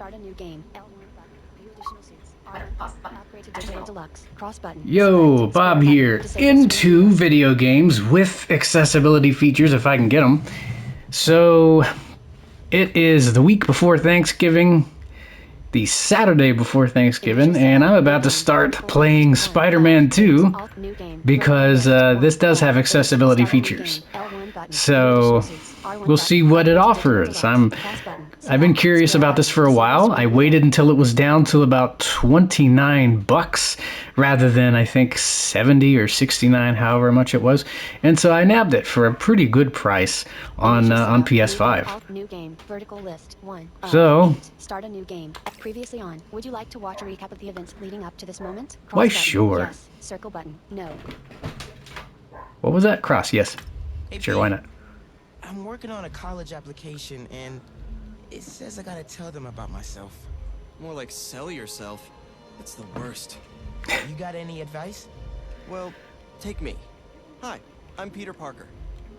Start a new game. L1 button. View additional suits. R1 upgrade to digital deluxe. Cross button. Yo, Bob here. Into video games with accessibility features if I can get them. So, it is the week before Thanksgiving, the Saturday before Thanksgiving, and I'm about to start playing Spider-Man 2 because this does have accessibility features. So, we'll see what it offers. I've been curious about this for a while. I waited until it was down to about $29 rather than I think 70 or 69, however much it was. And so I nabbed it for a pretty good price on PS5. New game. Vertical list. 1. So, start a new game. Previously on. Would you like to watch a recap of the events leading up to this moment? Cross why button. sure. Yes. Circle button. No. What was that? Cross, yes. Hey, Sure, Pete, why not? I'm working on a college application, and it says I gotta tell them about myself. More like sell yourself. It's the worst. You got any advice? Well, take me. Hi, I'm Peter Parker.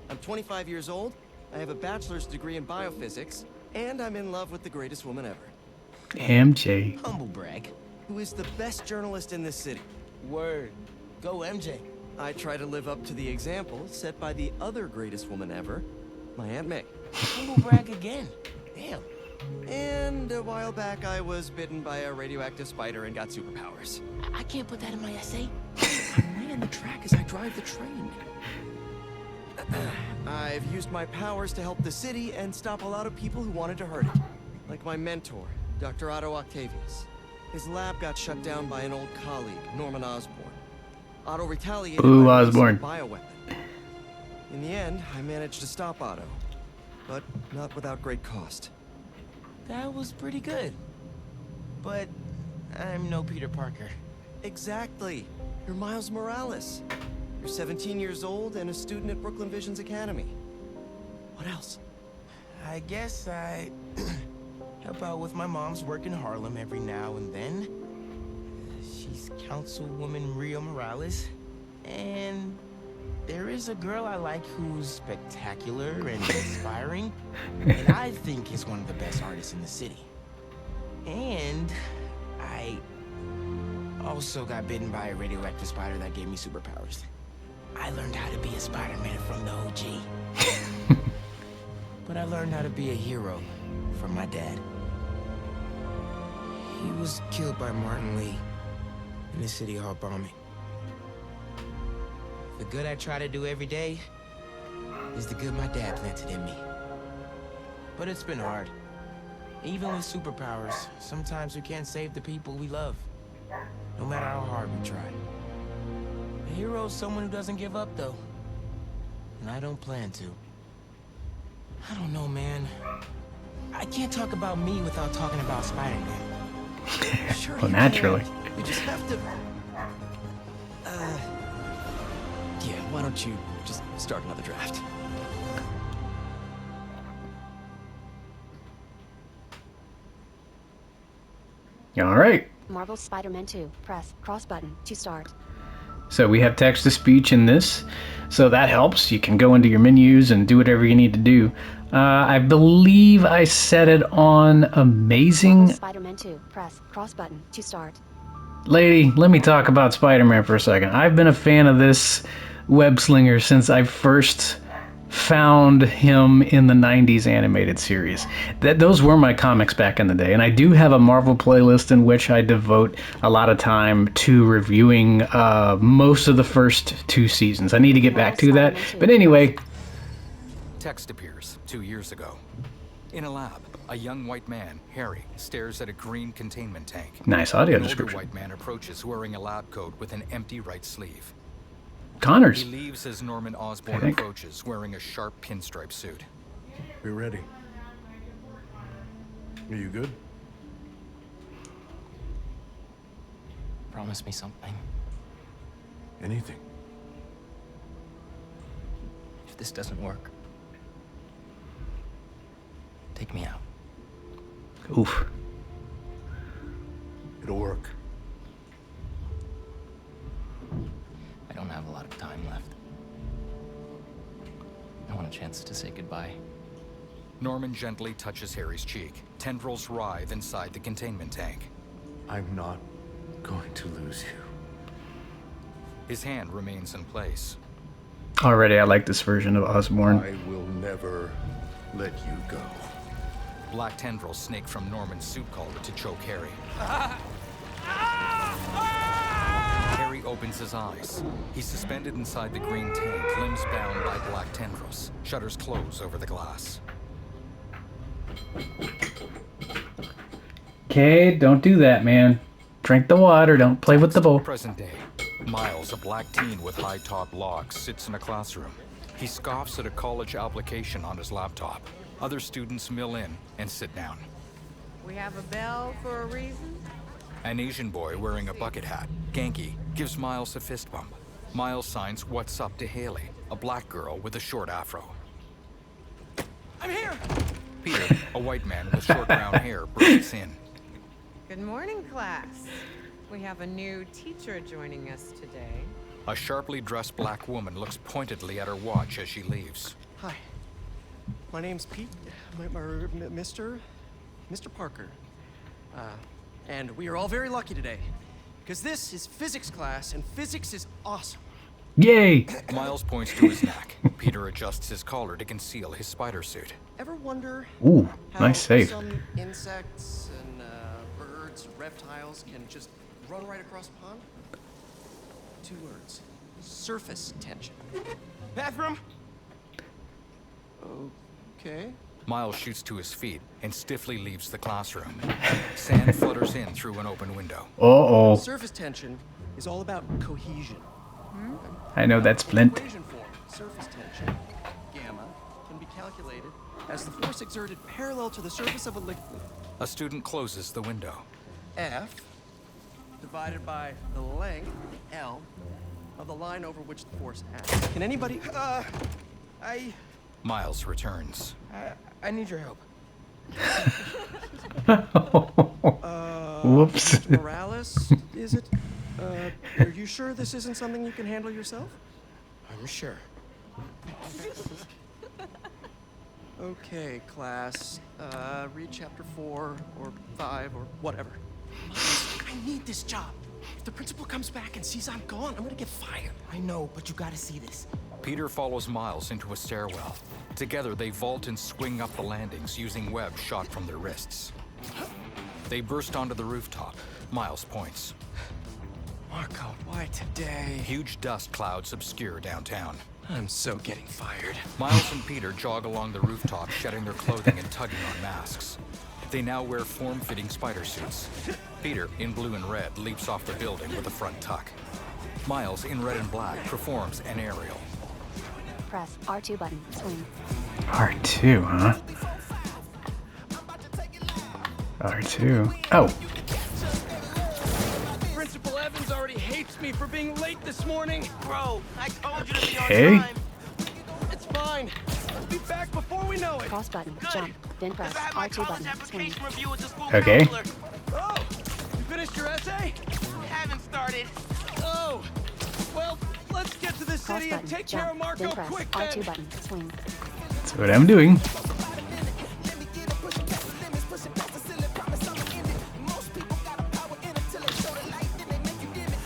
I'm 25 years old, I have a bachelor's degree in biophysics, and I'm in love with the greatest woman ever. MJ. Humble brag. Who is the best journalist in this city. Word. Go MJ. I try to live up to the example set by the other greatest woman ever, my Aunt May. Humble brag again. Damn. And a while back, I was bitten by a radioactive spider and got superpowers. I can't put that in my essay. I'm laying the track as I drive the train. I've used my powers to help the city and stop a lot of people who wanted to hurt it. Like my mentor, Dr. Otto Octavius. His lab got shut down by an old colleague, Norman Osborn. Otto retaliated Ooh, by releasing Osborn. a bioweapon. In the end, I managed to stop Otto, but not without great cost. That was pretty good. But I'm no Peter Parker. Exactly. You're Miles Morales. You're 17 years old and a student at Brooklyn Visions Academy. What else? I guess I help out with my mom's work in Harlem every now and then. She's Councilwoman Rio Morales. And there is a girl I like who's spectacular and inspiring. And I think is one of the best artists in the city. And I also got bitten by a radioactive spider that gave me superpowers. I learned how to be a Spider-Man from the OG. But I learned how to be a hero from my dad. He was killed by Martin Lee in the City Hall bombing. The good I try to do every day is the good my dad planted in me. But it's been hard. Even with superpowers, sometimes we can't save the people we love, no matter how hard we try. A hero is someone who doesn't give up, though. And I don't plan to. I don't know, man. I can't talk about me without talking about Spider-Man. Sure Well, you naturally. can. You just have to... Yeah, why don't you just start another draft? All right. Marvel's Spider-Man 2. Press cross button to start. So we have text-to-speech in this, so that helps. You can go into your menus and do whatever you need to do. I believe I set it on amazing. Marvel's Spider-Man 2. Press cross button to start. Lady, let me talk about Spider-Man for a second. I've been a fan of this web slinger since I first found him in the 90s animated series. Those were my comics back in the day, and I do have a Marvel playlist in which I devote a lot of time to reviewing most of the first 2 seasons. I need to get back to that, but anyway. Text appears 2 years ago. In a lab, a young white man, Harry, stares at a green containment tank. Nice audio An older description. white man approaches wearing a lab coat with an empty right sleeve. Connors. He leaves as Norman Osborn think. approaches wearing a sharp pinstripe suit. We're ready. Are you good? Promise me something. Anything? If this doesn't work, take me out. Oof. It'll work. I don't have a lot of time left. I want a chance to say goodbye. Norman gently touches Harry's cheek, Tendrils writhe inside the containment tank. I'm not going to lose you. His hand remains in place. Already, I like this version of Osborn. I will never let you go. Black tendrils snake from Norman's suit collar to choke Harry. Harry opens his eyes. He's suspended inside the green tank, limbs bound by black tendrils. Shutters close over the glass. Okay, don't do that, man. Drink the water, don't play with the bowl. Present day. Miles, a black teen with high-top locks, sits in a classroom. He scoffs at a college application on his laptop. Other students mill in and sit down. We have a bell for a reason? An Asian boy wearing a bucket hat, Genki, gives Miles a fist bump. Miles signs "What's up" to Haley, a black girl with a short afro. I'm here! Peter, a white man with short brown hair, breaks in. Good morning, class. We have a new teacher joining us today. A sharply dressed black woman looks pointedly at her watch as she leaves. Hi. My name's Pete. Mr. Parker. And we are all very lucky today. Because this is physics class, and physics is awesome. Yay! Miles points to his neck. Peter adjusts his collar to conceal his spider suit. Ever wonder Ooh, how nice save. some insects and birds, reptiles can just run right across the pond? 2 words. Surface tension. Bathroom? Okay. Miles shoots to his feet and stiffly leaves the classroom. Sand flutters in through an open window. Uh-oh. Surface tension is all about cohesion. I know that's Flint. Equation form, surface tension, gamma, can be calculated as the force exerted parallel to the surface of a liquid. A student closes the window. F divided by the length, L, of the line over which the force acts. Can anybody... Miles returns. I need your help. Whoops. Mr. Morales, is it? Are you sure this isn't something you can handle yourself? I'm sure. Okay, class. Read chapter 4 or 5 or whatever. I need this job. If the principal comes back and sees I'm gone, I'm gonna get fired. I know, but you gotta see this. Peter follows Miles into a stairwell. Together, they vault and swing up the landings using webs shot from their wrists. They burst onto the rooftop. Miles points. Marco, why today? Huge dust clouds obscure downtown. I'm so getting fired. Miles and Peter jog along the rooftop, shedding their clothing and tugging on masks. They now wear form-fitting spider suits. Peter, in blue and red, leaps off the building with a front tuck. Miles, in red and black, performs an aerial. Press R2 button. Swing. R2, huh? R2. Oh. Principal Evans already hates me for being late this morning. Bro, I told you to be Okay. on time. It's fine. Let's be back before we know it. Cross button. Jump. Then press I have my R2 college button. Swing. application review with the school Okay. counselor. Oh, you finished your essay? Haven't started. Oh, well, let's get to the Cross city and button. take care of Jump. Marco Then press quick R2 then. button. Swing. That's what I'm doing.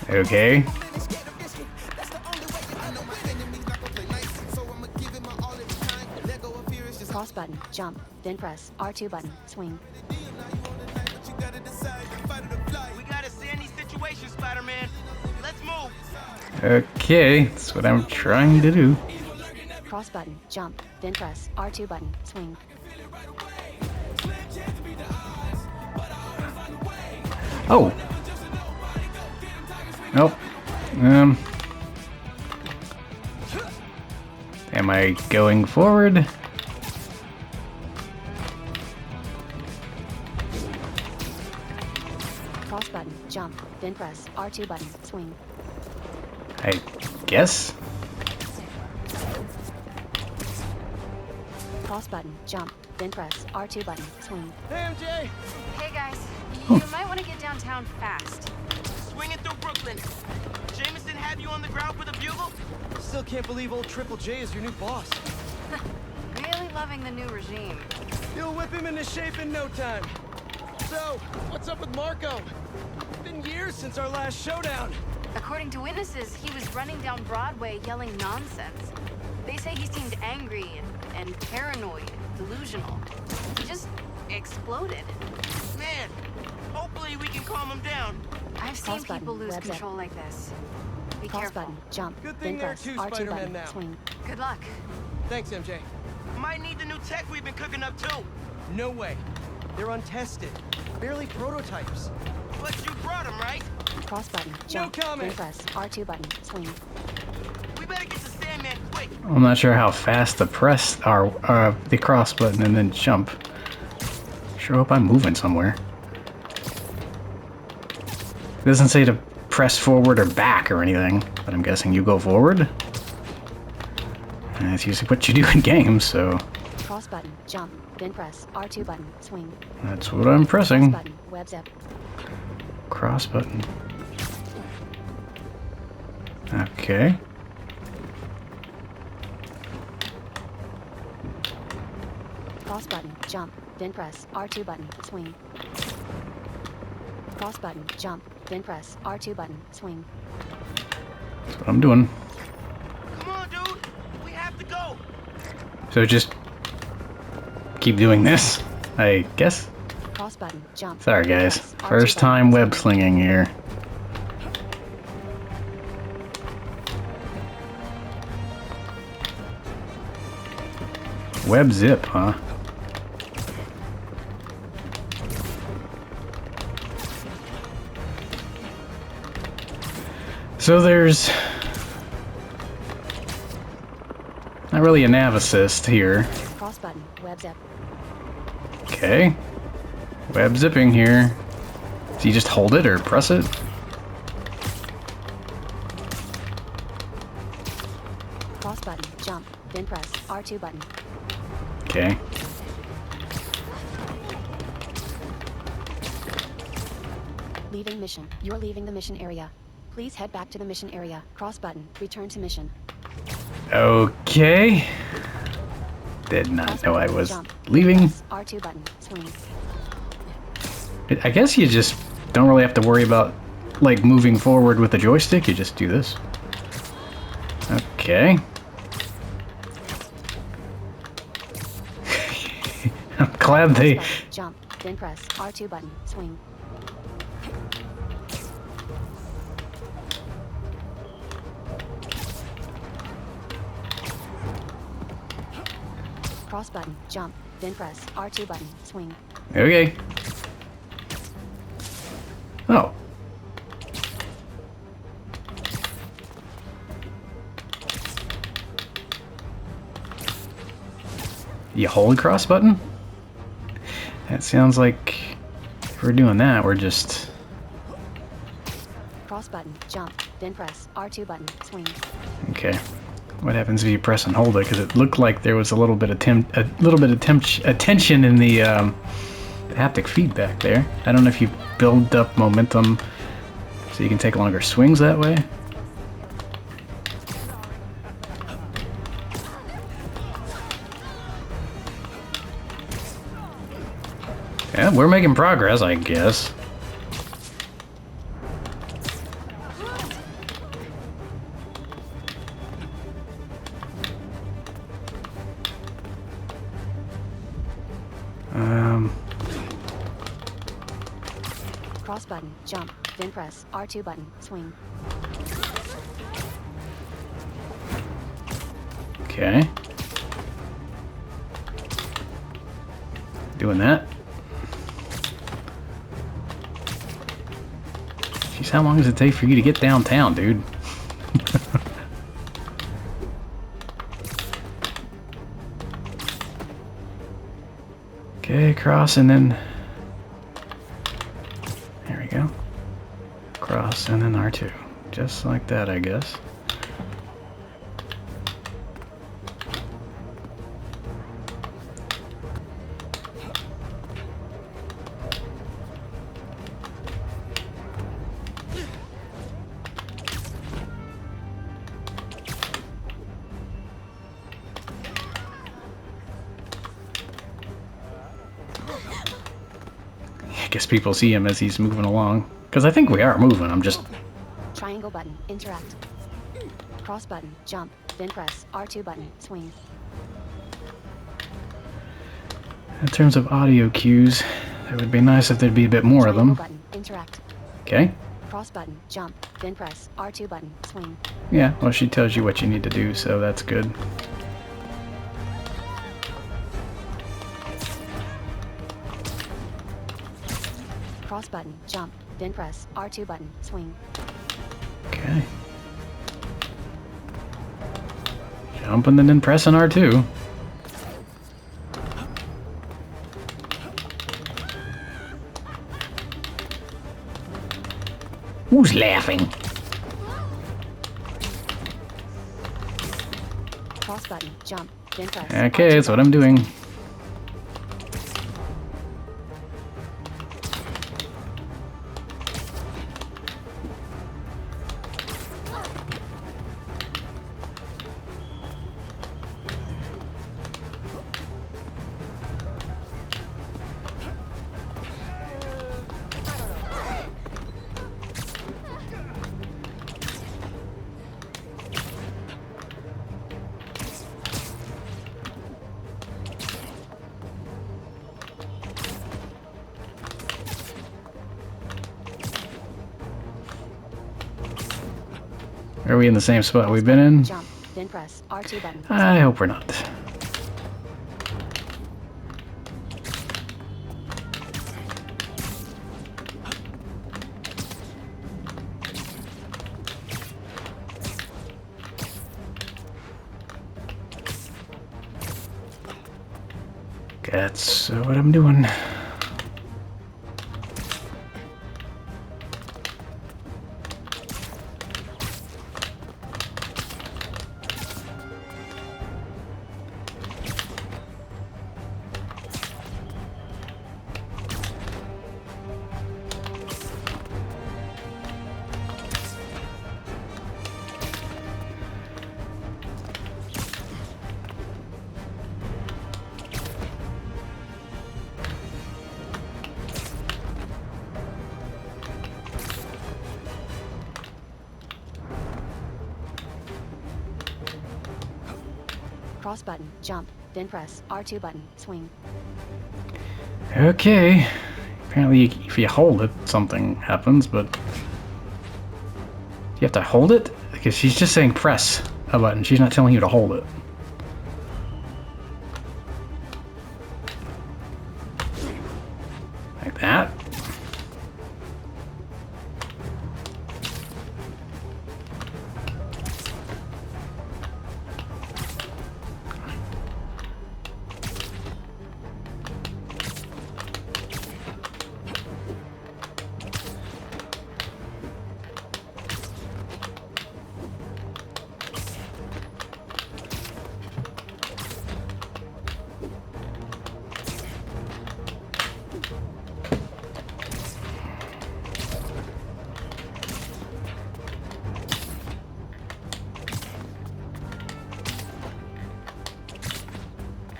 Okay. Cross button. Jump. Then press R2 button. Swing. We got a sandy situation, Spider-Man. Let's move. Okay. That's what I'm trying to do. Cross button. Jump. Then press R2 button. Swing. Oh. Nope. Am I going forward? Cross button. Jump. Then press R2 button. Swing. I guess. Cross button. Jump. Then press R2 button. Swing. Hey, MJ. Hey guys, you might want to get downtown fast. Swinging through Brooklyn. Jameson have you on the ground for the bugle? Still can't believe old Triple J is your new boss. Really loving the new regime. You'll whip him into shape in no time. So, what's up with Marco? It's been years since our last showdown. According to witnesses, he was running down Broadway yelling nonsense. They say he seemed angry and paranoid, delusional. He just exploded. Man, hopefully we can calm him down. I've seen Pause button, people lose webs up. control like this. Be Pause careful. button, jump, Good then thing there are press two R2 Spider-Man button, now. swing. Good luck. Thanks, MJ. Might need the new tech we've been cooking up too. No way. They're untested. Barely prototypes. But you brought them, right? Cross button, jump, then comment. press R2 button, swing. We better get to Sandman quick. I'm not sure how fast the press are, the cross button and then jump. Sure hope I'm moving somewhere. It doesn't say to press forward or back or anything, but I'm guessing you go forward. And that's usually what you do in games, so Cross button, jump, then press R2 button, swing. that's what I'm Cross pressing. button, web zip. Cross button. Okay. Cross button, jump, then press R2 button, swing. Cross button, jump, then press R2 button, swing. That's what I'm doing. Come on, dude. We have to go. So just keep doing this, I guess. Cross button, jump. Sorry then guys, press R2 first button, time web swing. slinging here. Web zip, huh? So there's not really a nav assist here. Cross button, web zip. Okay. Web zipping here. So you just hold it or press it? Cross button, jump, then press R2 button. Okay. Leaving mission. You're leaving the mission area. Please head back to the mission area. Cross button, return to mission. Okay. Did not Cross know I button, was jump, leaving. press R2 button, swing. I guess you just don't really have to worry about like moving forward with the joystick. You just do this. Okay. I'm glad Cross they... button, jump, then press R2 button, swing. Cross button, jump, then press R2 button, swing. Okay. Oh. You hold cross button? That sounds like if we're doing that, we're just... Cross button, jump, then press R2 button, swing. Okay. What happens if you press and hold it? Because it looked like there was a little bit of tension in the haptic feedback there. I don't know if you build up momentum so you can take longer swings that way. Yeah, we're making progress, I guess. Cross button, jump, then press R2 button, swing. Okay. Doing that. Jeez, how long does it take for you to get downtown, dude? Okay, cross and then... There we go. Cross and then R2. Just like that, I guess. guess people see him as he's moving along. Because I think we are moving, I'm just... Triangle button, interact. Cross button, jump, then press R2 button, swing. In terms of audio cues, it would be nice if there'd be a bit more of them. Button, interact. Okay. Cross button, jump, then press R2 button, swing. Yeah, well, she tells you what you need to do, so that's good. Cross button, jump, then press R2 button, swing. Okay. Jumping and then pressing R2. Who's laughing? Cross button, jump, then press. Okay, R2 that's what button, I'm doing. Are we in the same spot we've been in? Jump, then press R2 button. I hope we're not. That's what I'm doing. Cross button, jump, then press R2 button, swing. Okay. Apparently, if you hold it, something happens, but... Do you have to hold it? Because she's just saying press a button. She's not telling you to hold it. Like that.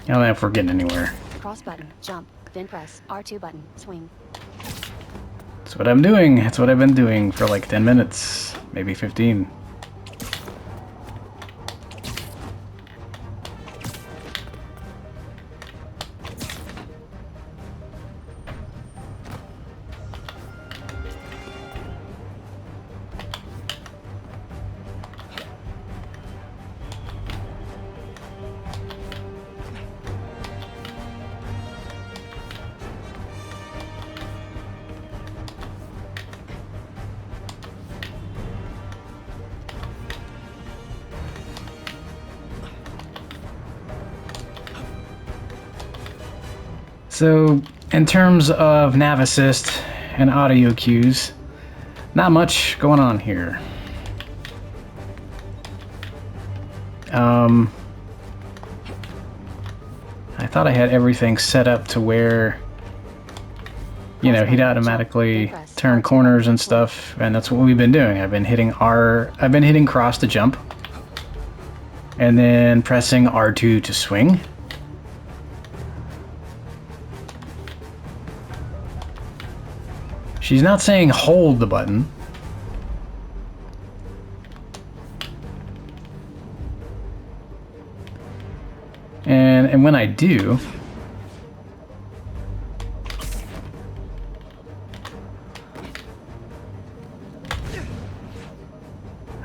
I don't know if we're getting anywhere. Cross button, jump, then press R2 button, swing. That's what I'm doing. That's what I've been doing for like 10 minutes, maybe 15. So, in terms of nav assist and audio cues, not much going on here. I thought I had everything set up to where, you know, he'd automatically turn corners and stuff, and that's what we've been doing. I've been hitting cross to jump, and then pressing R2 to swing. She's not saying hold the button. And when I do,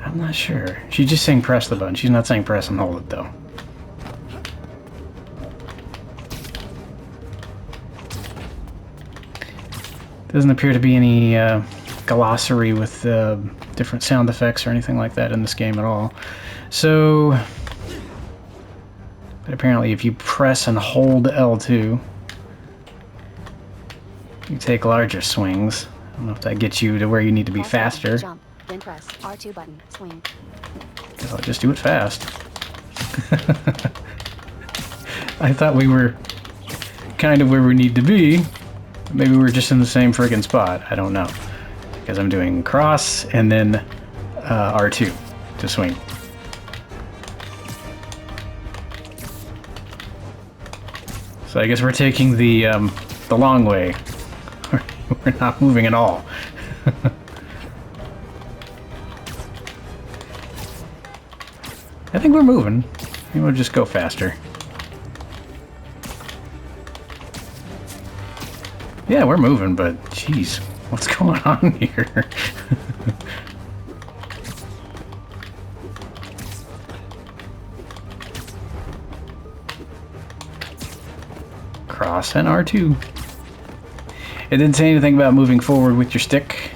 I'm not sure. She's just saying press the button. She's not saying press and hold it though. Doesn't appear to be any glossary with different sound effects or anything like that in this game at all. So, but apparently if you press and hold L2, you take larger swings. I don't know if that gets you to where you need to be faster. Jump, then press R2 button, swing. I'll just do it fast. I thought we were kind of where we need to be. Maybe we're just in the same friggin' spot. I don't know. Because I'm doing cross and then R2 to swing. So I guess we're taking the long way. We're not moving at all. I think we're moving. Maybe we'll just go faster. Yeah, we're moving, but jeez, what's going on here? Cross and R2. It didn't say anything about moving forward with your stick.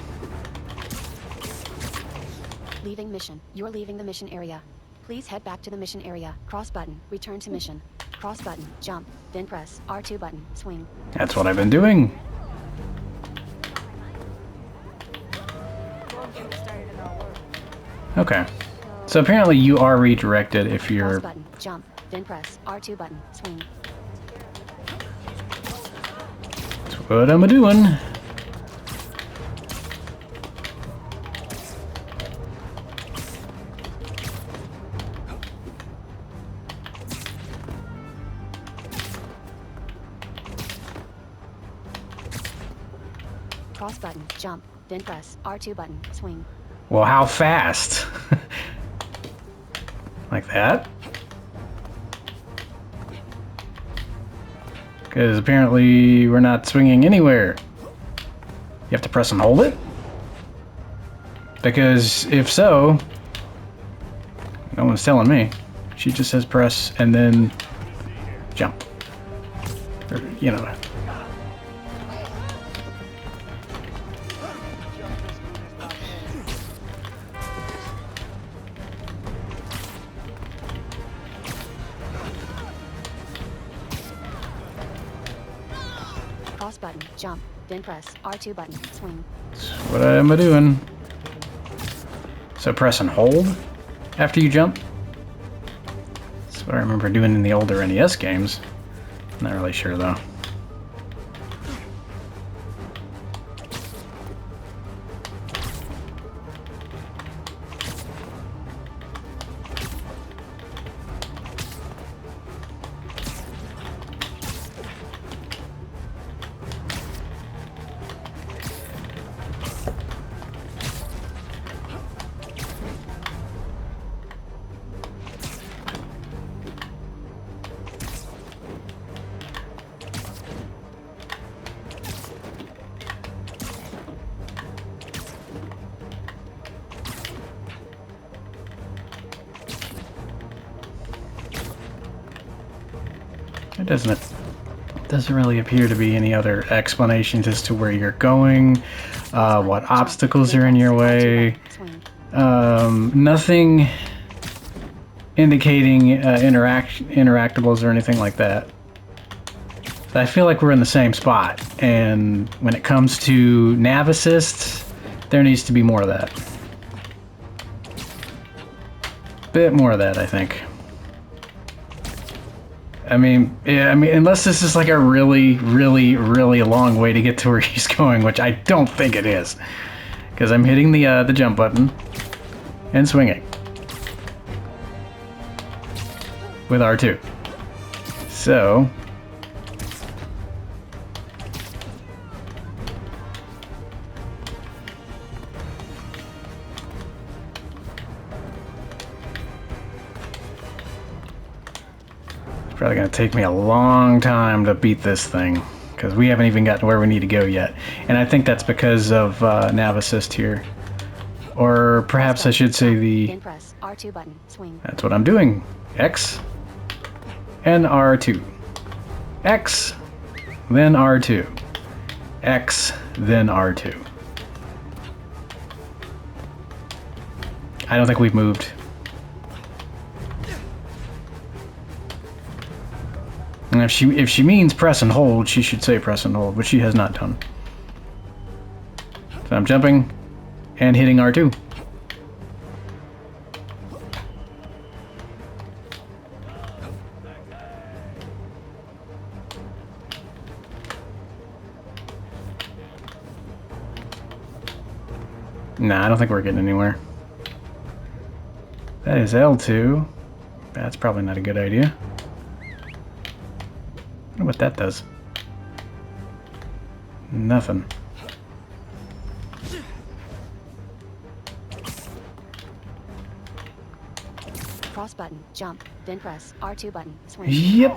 Leaving mission. You're leaving the mission area. Please head back to the mission area. Cross button. Return to mission. Cross button. Jump. Then press R2 button. Swing. That's what I've been doing. Okay. So apparently you are redirected if you're... Cross button. Jump. Then press R2 button. Swing. That's what I'm doing. Cross button. Jump. Then press R2 button. Swing. Well, how fast? Like that? Because apparently we're not swinging anywhere. You have to press and hold it? Because if so, no one's telling me. She just says press and then jump. Or, you know. Cross button. Jump. Then press R2 button. Swing. That's what am I doing? So press and hold after you jump? That's what I remember doing in the older NES games. Not really sure though. It doesn't really appear to be any other explanations as to where you're going, what obstacles are in your way. Nothing indicating interactables or anything like that. So I feel like we're in the same spot, and when it comes to nav assist, there needs to be more of that. Bit more of that, I think. I mean, yeah, unless this is like a really, really, really long way to get to where he's going, which I don't think it is, because I'm hitting the jump button and swinging with R2. So Probably gonna take me a long time to beat this thing, because we haven't even gotten where we need to go yet. And I think that's because of nav assist here. Or perhaps I should say the... Then press R2 button. Swing. That's what I'm doing. X and R2. X, then R2. X, then R2. I don't think we've moved. And if she means press and hold, she should say press and hold, which she has not done. So I'm jumping and hitting R2. Nah, I don't think we're getting anywhere. That is L2. That's probably not a good idea. I wonder what that does. Nothing. Cross button. Jump. Then press R2 button. Swing. Yep.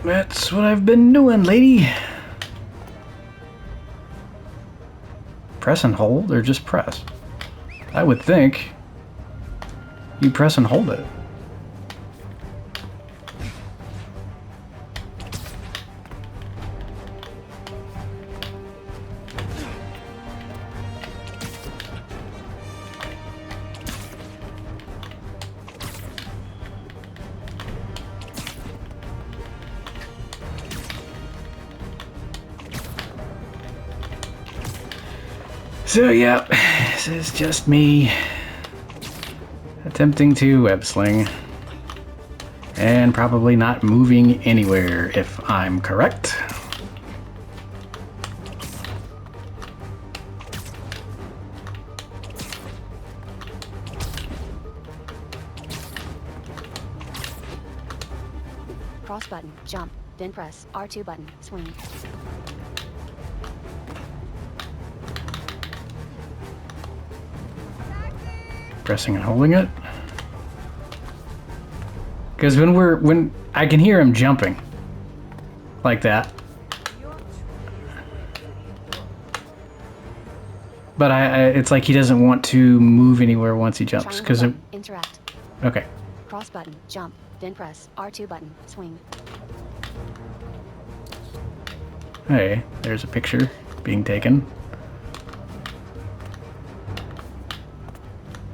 That's what I've been doing, lady. Press and hold, or just press? I would think you press and hold it. So, yep, this is just me attempting to web sling and probably not moving anywhere, if I'm correct. Cross button. Jump. Then press R2 button. Swing. Pressing and holding it. Because when I can hear him jumping like that. But it's like he doesn't want to move anywhere once he jumps. Because interact. Okay. Cross button. Jump. Then press R2 button. Swing. Hey, there's a picture being taken.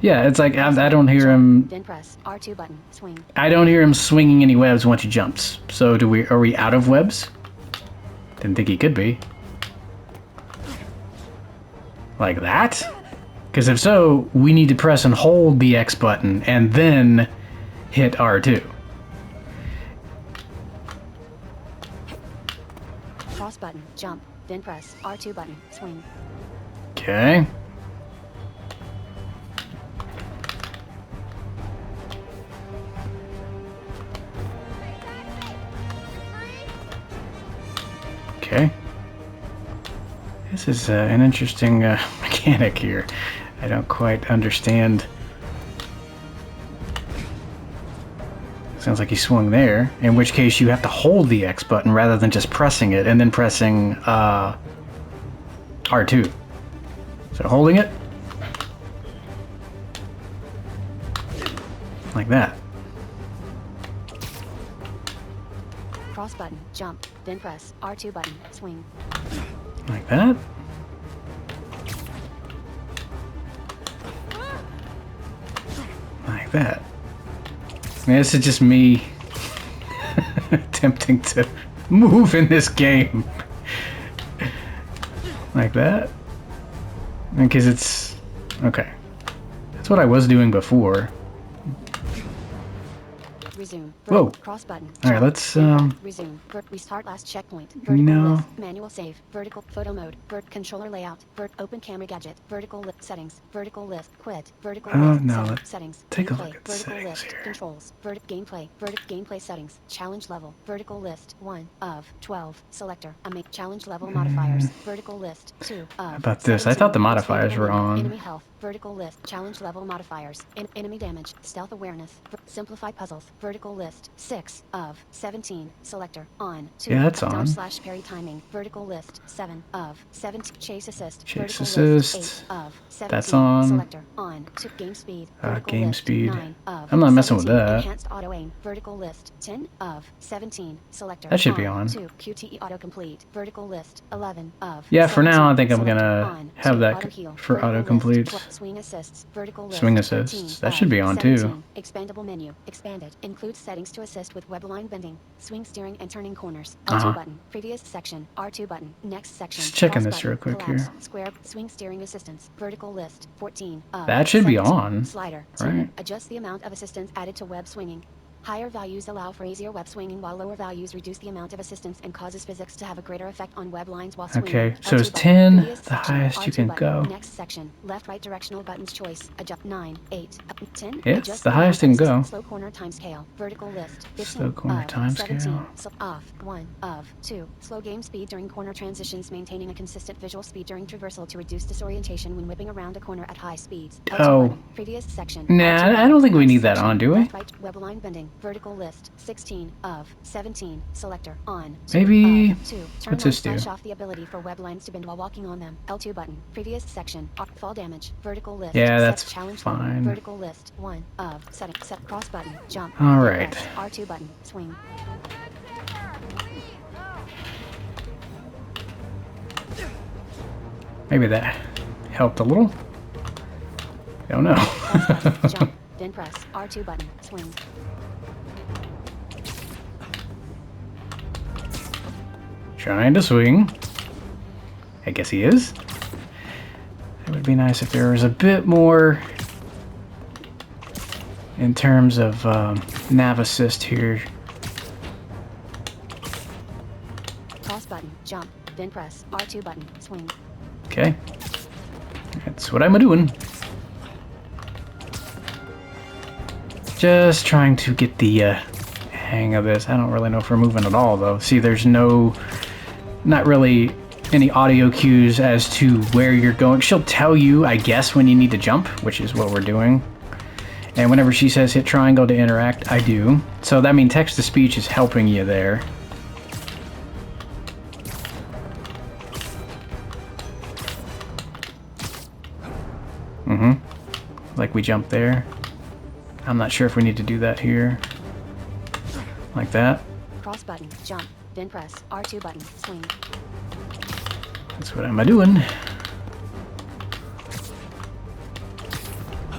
Yeah, it's like I don't hear him. Then press R2 button. Swing. I don't hear him swinging any webs once he jumps. So are we out of webs? Didn't think he could be. Like that? Because if so, we need to press and hold the X button and then hit R2. Cross button. Jump. Then press R2 button. Swing. Okay. Okay. This is an interesting mechanic here. I don't quite understand. Sounds like he swung there, in which case you have to hold the X button rather than just pressing it and then pressing R2. So holding it. Like that. Cross button. Jump. Then press R2 button. Swing. Like that. Like that. Man, this is just me attempting to move in this game. Like that. Because it's... Okay. That's what I was doing before. Resume. Whoa. Cross button. Alright, let's Resume. Restart last checkpoint. No. List. Manual save. Vertical photo mode. Controller layout. Open camera gadget. Vertical list settings. Vertical list. Quit. Vertical list. no, Settings. take a Gameplay. look at the Vertical settings list. here. Controls. Gameplay. Gameplay settings. Challenge level. Vertical list. 1 of 12. Selector. Challenge level modifiers. Vertical list. 2 of. How about this? I thought the modifiers were on. Enemy health. Vertical list. Challenge level modifiers. Enemy damage. Stealth awareness. Simplify puzzles. Vertical list. 6 of 17. Selector. On. 2. Yeah, that's on. Dodge / parry timing. Vertical list. 7 of 17. Chase assist. Chase Vertical assist. list. 8 of 17. That's on. Selector. On. 2. Game speed. Vertical Game list. speed. 9 of I'm not messing with 17. that. Enhanced auto aim. Vertical list. 10 of 17. Selector. That should be on. 2. QTE autocomplete. Vertical list. 11 of Yeah, for now, I think I'm Selector. gonna On. have 2. that Auto heal. for Vertical list. autocompletes. Swing assists. Vertical list. Swing 13 assists. That of should be on too. 17. Expandable menu. Expanded. Includes settings to assist with web line bending, swing steering, and turning corners. L2 button. Previous section. R2 button. Next section. Just checking Cross this button. real quick Collapse. here. Square. Swing steering assistance. Vertical list. 14 of That should be 17. on. Slider. 2. Right. Adjust the amount of assistance added to web swinging. Higher values allow for easier web swinging, while lower values reduce the amount of assistance and causes physics to have a greater effect on web lines while swinging. Okay, so L2 is button. 10 Previous the section. highest you R2 can button. go? Next section. Left right directional buttons choice. Adjust 9, 8, 10. It's Adjust the amount highest of you can go. Slow corner time scale. Vertical list. 15 Slow corner of time 17. scale. Off. 1 of 2. Slow game speed during corner transitions, maintaining a consistent visual speed during traversal to reduce disorientation when whipping around a corner at high speeds. L2 Oh. button. Previous section. Nah, R2 I button. don't think we Next need that section. on, do we? Left right web line bending. Vertical list. 16 of 17. Selector. On. 2 Maybe- of 2. Turn what's on this do? / off the ability for web lines to bend while walking on them. L2 button. Previous section. Fall damage. Vertical list. Yeah, Set that's challenge fine. level. Vertical list. 1 of setting. Set cross button. Jump. All Press right. R2 button. Swing. Maybe that helped a little. Don't know. Cross button. Jump. Then press R2 button. Swing. Trying to swing. I guess he is. It would be nice if there was a bit more in terms of nav assist here. Cross button. Jump. Then press R2 button. Swing. Okay. That's what I'm doing. Just trying to get the hang of this. I don't really know if we're moving at all, though. See, there's not really any audio cues as to where you're going. She'll tell you, I guess, when you need to jump, which is what we're doing. And whenever she says hit triangle to interact, I do. So that means text-to-speech is helping you there. Like we jump there. I'm not sure if we need to do that here. Like that. Cross button. Jump. Then press R2 button. Swing. That's what I'm doing.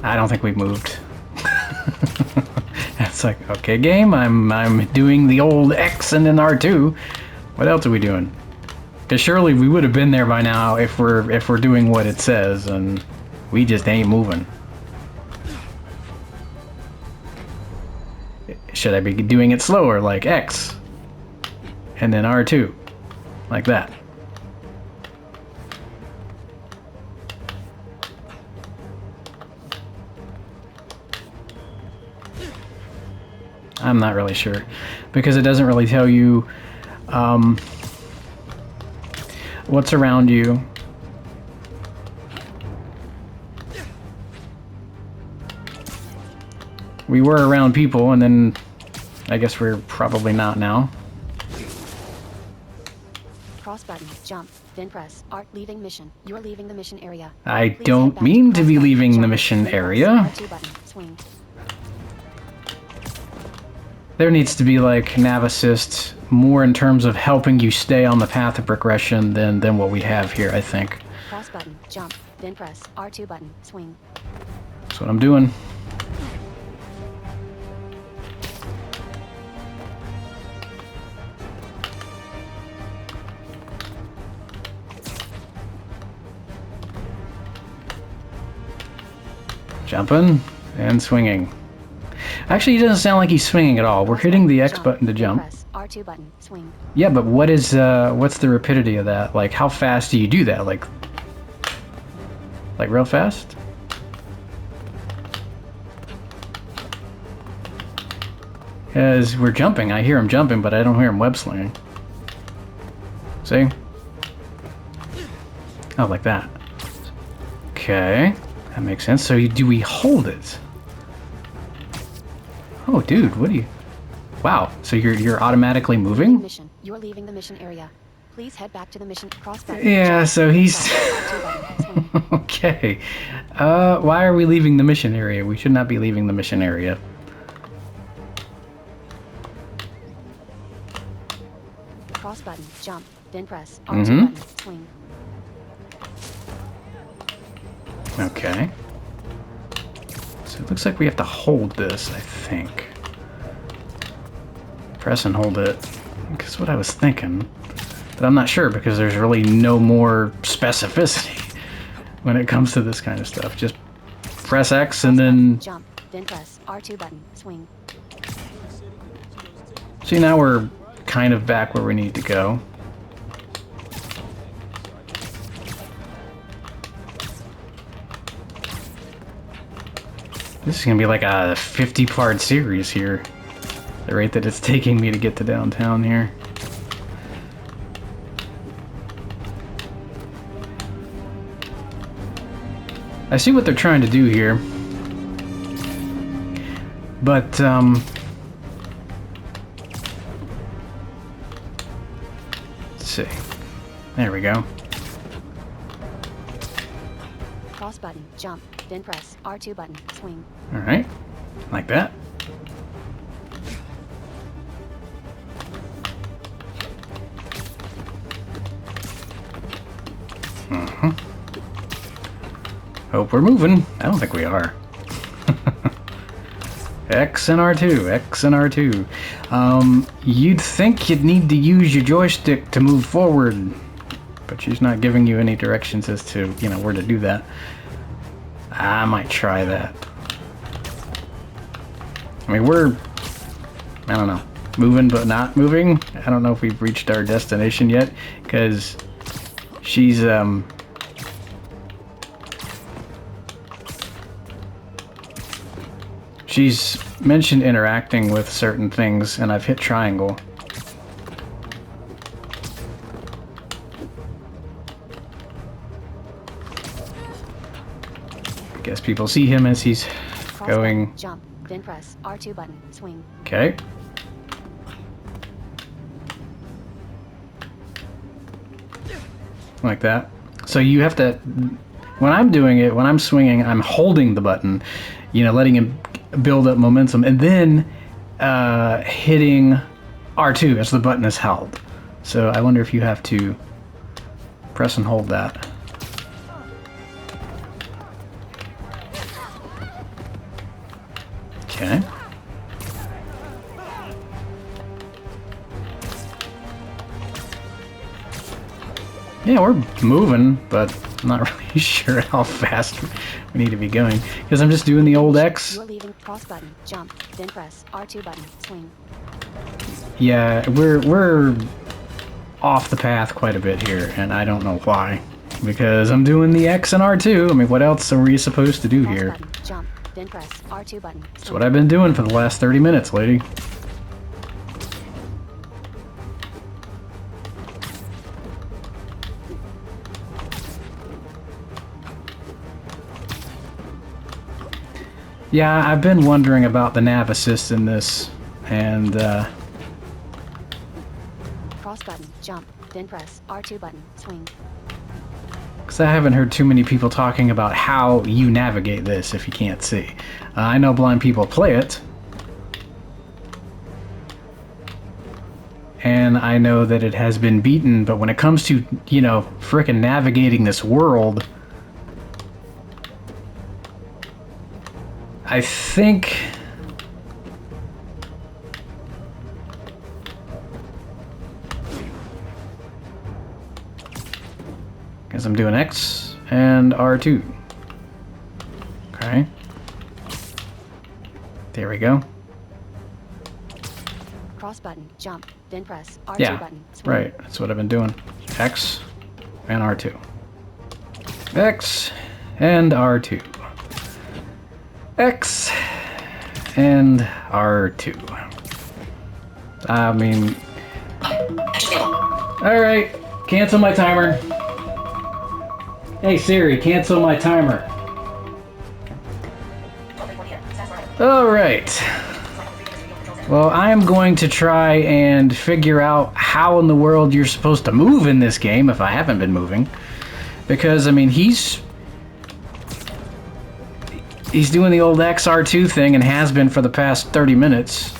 I don't think we've moved. It's like, okay, game, I'm doing the old X and then R2. What else are we doing? Because surely we would have been there by now if we're doing what it says, and we just ain't moving. Should I be doing it slower, like X? And then R2. Like that. I'm not really sure. Because it doesn't really tell you what's around you. We were around people, and then I guess we're probably not now. Cross button. Jump. Then press R. Leaving mission. You're leaving the mission area. I Please don't head back mean to cross be button. leaving the Jump. mission Then press area. R2 button. Swing. There needs to be like nav assist more in terms of helping you stay on the path of progression than what we have here, I think. Cross button. Jump. Then press R2 button. Swing. That's what I'm doing. Jumping and swinging. Actually, he doesn't sound like he's swinging at all. We're hitting the X button to jump. Press R2 button. Swing. Yeah, but what's the rapidity of that? Like, how fast do you do that? Like real fast? As we're jumping, I hear him jumping, but I don't hear him web slinging. See? Oh, like that. Okay. That makes sense. So do we hold it? Oh, dude, what do you... Wow, so you're automatically moving? Mission. You're leaving the mission area. Please head back to the mission. Cross button. Yeah, Jump, so then he's... press R2 button. Swing. Okay. Why are we leaving the mission area? We should not be leaving the mission area. Cross button. Jump, then press R2 button. Swing. Okay. So it looks like we have to hold this, I think. Press and hold it. That's what I was thinking. But I'm not sure because there's really no more specificity when it comes to this kind of stuff. Just press X and then... Jump, then press R2 button. Swing. See, now we're kind of back where we need to go. This is gonna be like a 50-part series here. The rate that it's taking me to get to downtown here. I see what they're trying to do here. But, let's see. There we go. Cross button. Jump, then press R2 button. Swing. Alright. Like that. Hope we're moving. I don't think we are. X and R2, X and R2. You'd think you'd need to use your joystick to move forward, but she's not giving you any directions as to, you know, where to do that. I might try that. I mean, we're, I don't know, moving but not moving. I don't know if we've reached our destination yet, because she's, she's mentioned interacting with certain things, and I've hit triangle. I guess people see him as he's Cross going. button. Jump, then press R2 button. Swing. Okay. Like that. So you have to, when I'm doing it, when I'm swinging, I'm holding the button, you know, letting him build up momentum, and then hitting R2 as the button is held. So I wonder if you have to press and hold that. Okay. Yeah, we're moving, but I'm not really sure how fast we need to be going, because I'm just doing the old X. You're leaving. Cross button. Jump, then press R2 button. Swing. Yeah, we're off the path quite a bit here, and I don't know why. Because I'm doing the X and R2. I mean, what else are we supposed to do Cross here? button. Jump, then press R2 button. That's what I've been doing for the last 30 minutes, lady. Yeah, I've been wondering about the nav assist in this, and Cross button. Jump, then press R2 button. Swing. because I haven't heard too many people talking about how you navigate this if you can't see. I know blind people play it, and I know that it has been beaten, but when it comes to, you know, frickin' navigating this world, I think because I'm doing X and R2. Okay. There we go. Cross button. Jump, then press R2 Yeah, button. Swing. right. That's what I've been doing. X and R2. X and R2. X and R2. I mean... Alright, cancel my timer. Hey Siri, cancel my timer. Alright. Well, I am going to try and figure out how in the world you're supposed to move in this game if I haven't been moving. Because, I mean, he's doing the old XR2 thing and has been for the past 30 minutes.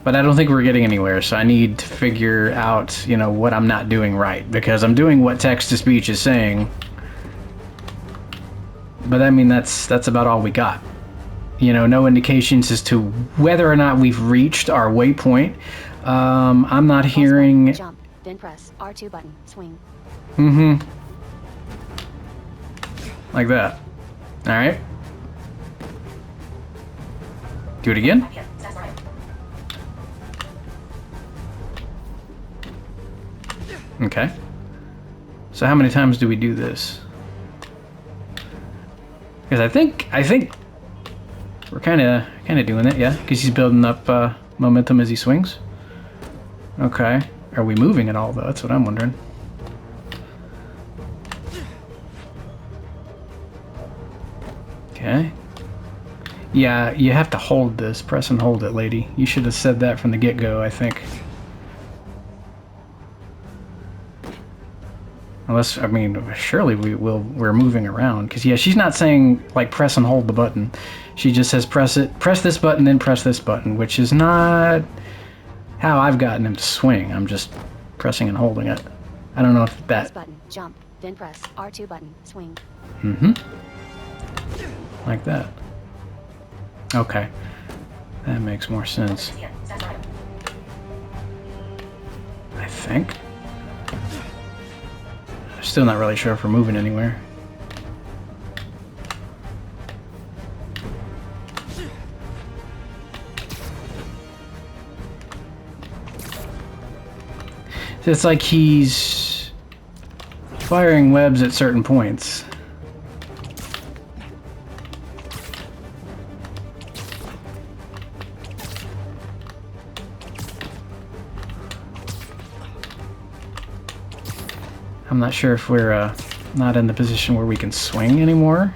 But I don't think we're getting anywhere, so I need to figure out, you know, what I'm not doing right. Because I'm doing what text-to-speech is saying. But I mean, that's about all we got. You know, no indications as to whether or not we've reached our waypoint. I'm not hearing... Button, jump, then press R2 button, swing. Mm-hmm. Like that. Alright. Do it again. Okay. So how many times do we do this? Because I think we're kind of doing it, yeah. Because he's building up momentum as he swings. Okay. Are we moving at all though? That's what I'm wondering. Okay. Yeah, you have to hold this. Press and hold it, lady. You should have said that from the get-go, I think. Unless, I mean, surely we're moving around. Because, yeah, she's not saying, like, press and hold the button. She just says press this button, then press this button, which is not how I've gotten him to swing. I'm just pressing and holding it. I don't know if that... Press button, jump, then press R2 button, swing. Mm-hmm. Like that. Okay. That makes more sense. I think. I'm still not really sure if we're moving anywhere. So it's like he's firing webs at certain points. I'm not sure if we're not in the position where we can swing anymore.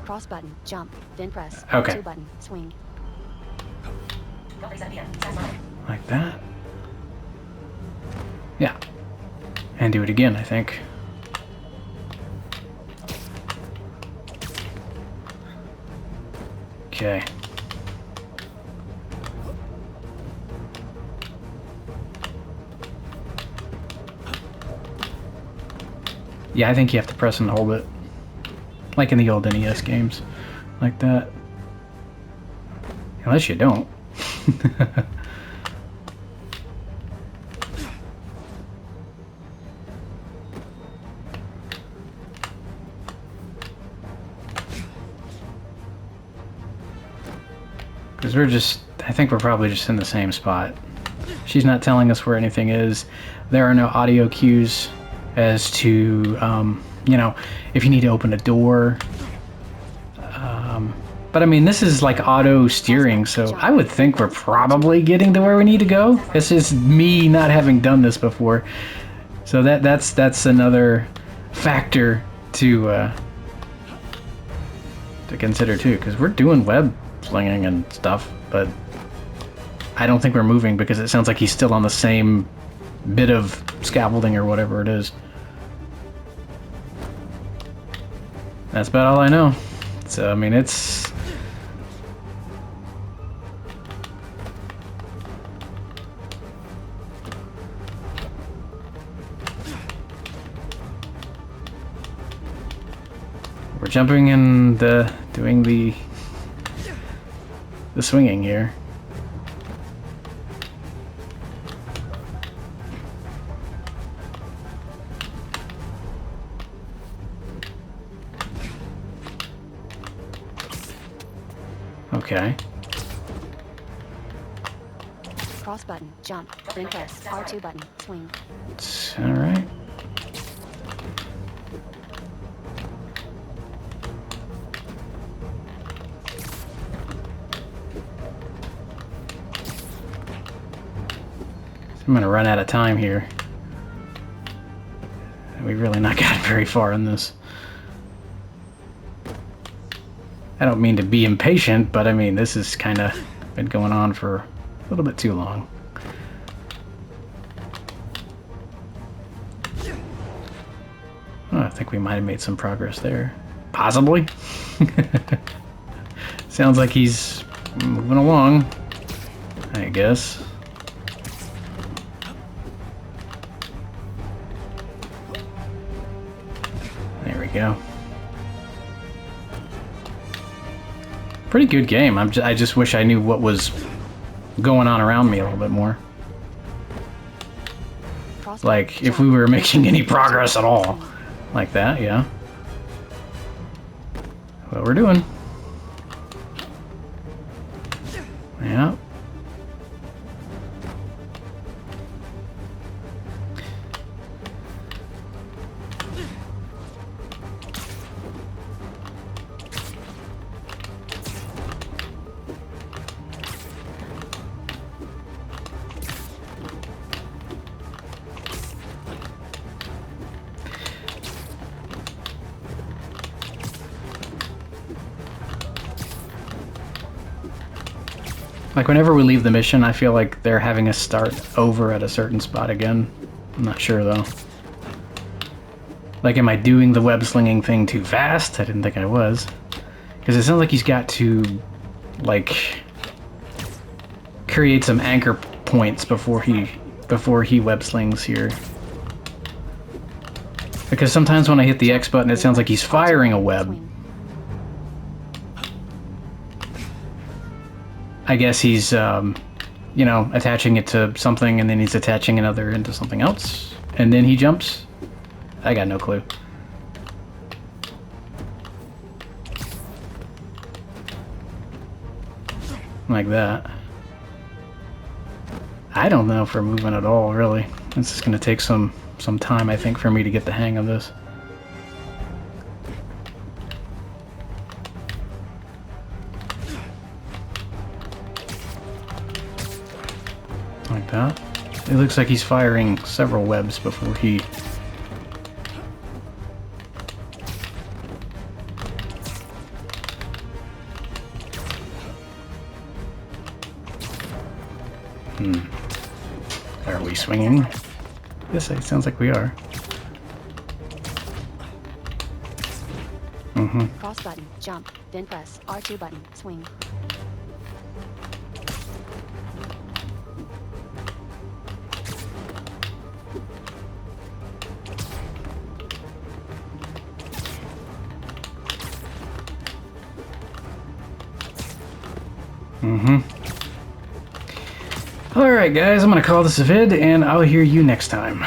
Cross button, jump, then press Okay. R2 button, swing. Like that. Yeah. And do it again, I think. Okay. Yeah, I think you have to press and hold it. Like in the old NES games. Like that. Unless you don't. Because we're just, I think we're probably just in the same spot. She's not telling us where anything is. There are no audio cues as to, you know, if you need to open a door. But I mean, this is like auto steering, so I would think we're probably getting to where we need to go. It's just me not having done this before. So that's another factor to consider too, because we're doing web slinging and stuff, but I don't think we're moving because it sounds like he's still on the same bit of scaffolding or whatever it is. That's about all I know. So, I mean, it's... We're jumping and doing the swinging here. Okay. Cross button, jump, then press R2 button, swing. It's all right. I'm gonna run out of time here. We've really not gotten very far in this. I don't mean to be impatient, but I mean, this has kind of been going on for a little bit too long. Oh, I think we might have made some progress there. Possibly. Sounds like he's moving along, I guess. There we go. Pretty good game. I just wish I knew what was going on around me a little bit more. Like, if we were making any progress at all. Like that, yeah. What we're doing. Yeah. Like, whenever we leave the mission, I feel like they're having us start over at a certain spot again. I'm not sure, though. Like, am I doing the web-slinging thing too fast? I didn't think I was. Because it sounds like he's got to, like, create some anchor points before he web-slings here. Because sometimes when I hit the X button, it sounds like he's firing a web. I guess he's, you know, attaching it to something, and then he's attaching another into something else, and then he jumps. I got no clue. Like that. I don't know if we're moving at all, really. It's just going to take some time, I think, for me to get the hang of this. Like that. It looks like he's firing several webs before he... Are we swinging? Yes, it sounds like we are. Cross button, jump, then press R2 button, swing. Alright guys, I'm gonna call this a vid, and I'll hear you next time.